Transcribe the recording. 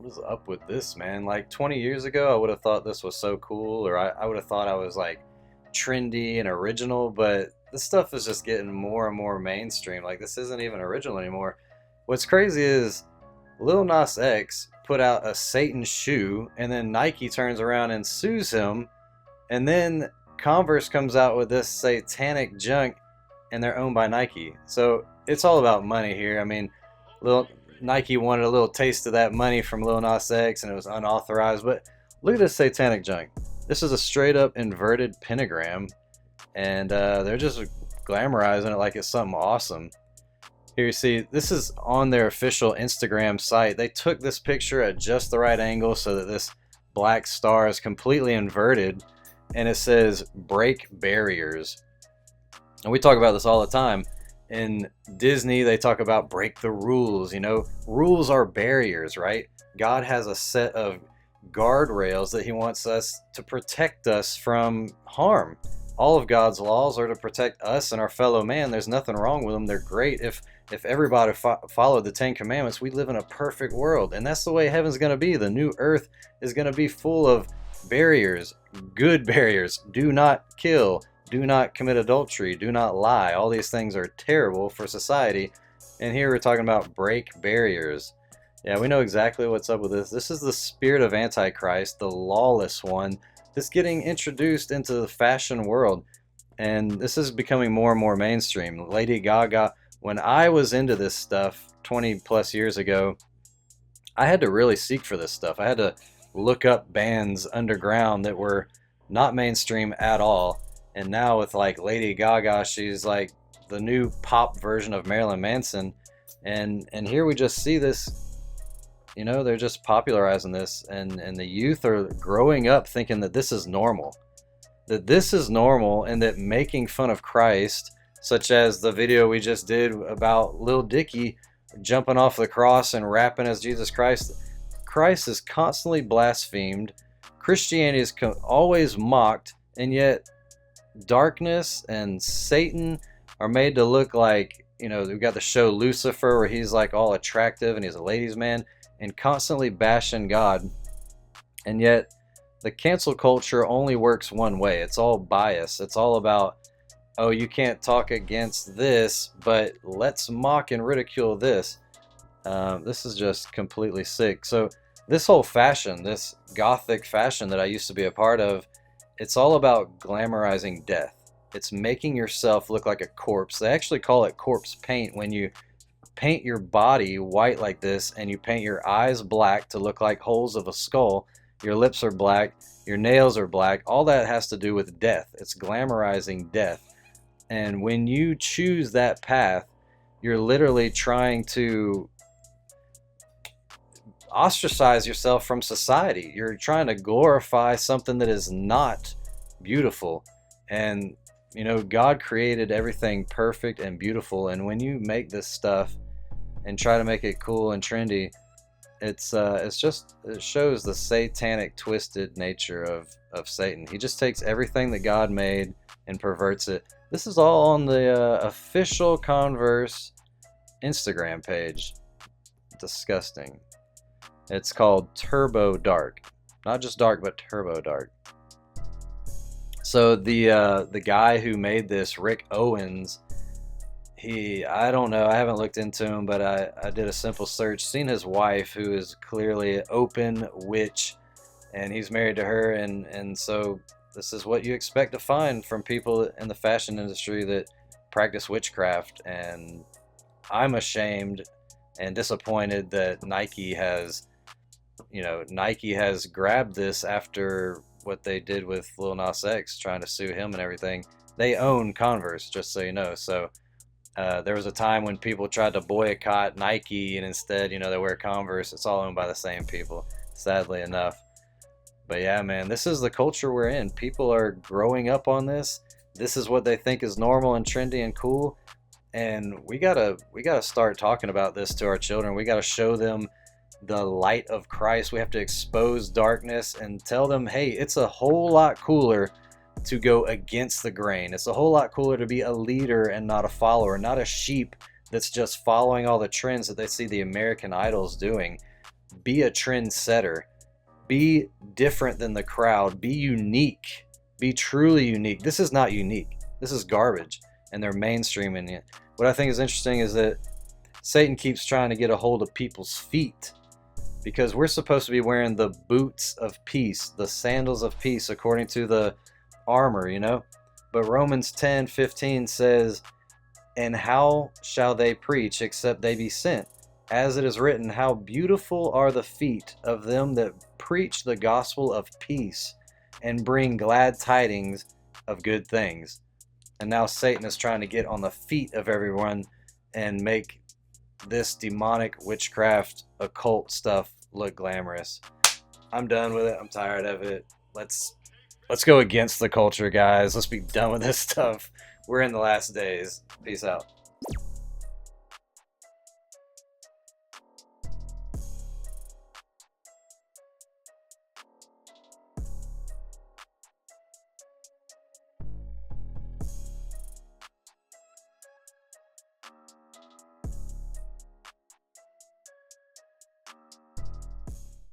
what is up with this, man? Like 20 years ago, I would have thought this was so cool, or I would have thought I was like trendy and original, but this stuff is just getting more and more mainstream. Like, this isn't even original anymore. What's crazy is Lil Nas X put out a Satan shoe, and then Nike turns around and sues him, and then Converse comes out with this satanic junk, and they're owned by Nike. So it's all about money here. I mean, Lil Nike wanted a little taste of that money from Lil Nas X, and it was unauthorized. But look at this satanic junk. This is a straight up inverted pentagram, and they're just glamorizing it like it's something awesome. Here you see, this is on their official Instagram site. They took this picture at just the right angle so that this black star is completely inverted, and it says break barriers. And we talk about this all the time. In Disney, they talk about break the rules. You know, rules are barriers, right? God has a set of guardrails that he wants us to protect us from harm. All of God's laws are to protect us and our fellow man. There's nothing wrong with them. They're great. If everybody followed the Ten Commandments, we'd live in a perfect world. And that's the way heaven's going to be. The new earth is going to be full of barriers, good barriers. Do not kill. Do not commit adultery. Do not lie. All these things are terrible for society. And here we're talking about break barriers. Yeah, we know exactly what's up with this. This is the spirit of Antichrist, the lawless one, that's getting introduced into the fashion world. And this is becoming more and more mainstream. Lady Gaga, when I was into this stuff 20 plus years ago, I had to really seek for this stuff. I had to look up bands underground that were not mainstream at all. And now with like Lady Gaga, she's like the new pop version of Marilyn Manson. And here we just see this, you know, they're just popularizing this, and the youth are growing up thinking that this is normal. That this is normal, and that making fun of Christ, such as the video we just did about Lil Dicky jumping off the cross and rapping as Jesus Christ, Christ is constantly blasphemed. Christianity is always mocked, and yet darkness and Satan are made to look like, you know, we've got the show Lucifer where he's like all attractive and he's a ladies' man and constantly bashing God. And yet the cancel culture only works one way. It's all bias. It's all about, oh, you can't talk against this, but let's mock and ridicule this. This is just completely sick. So this whole fashion, this gothic fashion that I used to be a part of, it's all about glamorizing death. It's making yourself look like a corpse. They actually call it corpse paint when you paint your body white like this and you paint your eyes black to look like holes of a skull. Your lips are black. Your nails are black. All that has to do with death. It's glamorizing death. And when you choose that path, you're literally trying to ostracize yourself from society. You're trying to glorify something that is not beautiful. And you know, God created everything perfect and beautiful, and when you make this stuff and try to make it cool and trendy, it shows the satanic twisted nature of Satan. He just takes everything that God made and perverts it. This is all on the official Converse Instagram page. Disgusting. It's called TURBODRK. Not just dark, but TURBODRK. So the guy who made this, Rick Owens, I don't know, I haven't looked into him, but I did a simple search, seen his wife, who is clearly an open witch, and he's married to her, and so this is what you expect to find from people in the fashion industry that practice witchcraft. And I'm ashamed and disappointed that Nike has grabbed this after what they did with Lil Nas X, trying to sue him and everything. They own Converse, just so you know. So there was a time when people tried to boycott Nike, and instead, you know, they wear Converse. It's all owned by the same people, sadly enough. But yeah, man, this is the culture we're in. People are growing up on this. This is what they think is normal and trendy and cool. And we gotta start talking about this to our children. We gotta show them the light of Christ. We have to expose darkness and tell them, hey, it's a whole lot cooler to go against the grain. It's a whole lot cooler to be a leader and not a follower, not a sheep that's just following all the trends that they see the American idols doing. be a trendsetter. Be different than the crowd. Be unique. Be truly unique. This is not unique. This is garbage, and they're mainstreaming it. What I think is interesting is that Satan keeps trying to get a hold of people's feet, because we're supposed to be wearing the boots of peace, the sandals of peace, according to the armor, you know? But Romans 10:15 says, "And how shall they preach except they be sent? As it is written, how beautiful are the feet of them that preach the gospel of peace and bring glad tidings of good things." And now Satan is trying to get on the feet of everyone and make this demonic witchcraft occult stuff look glamorous. I'm done with it. I'm tired of it. Let's go against the culture, guys. Let's be done with this stuff. We're in the last days. Peace out.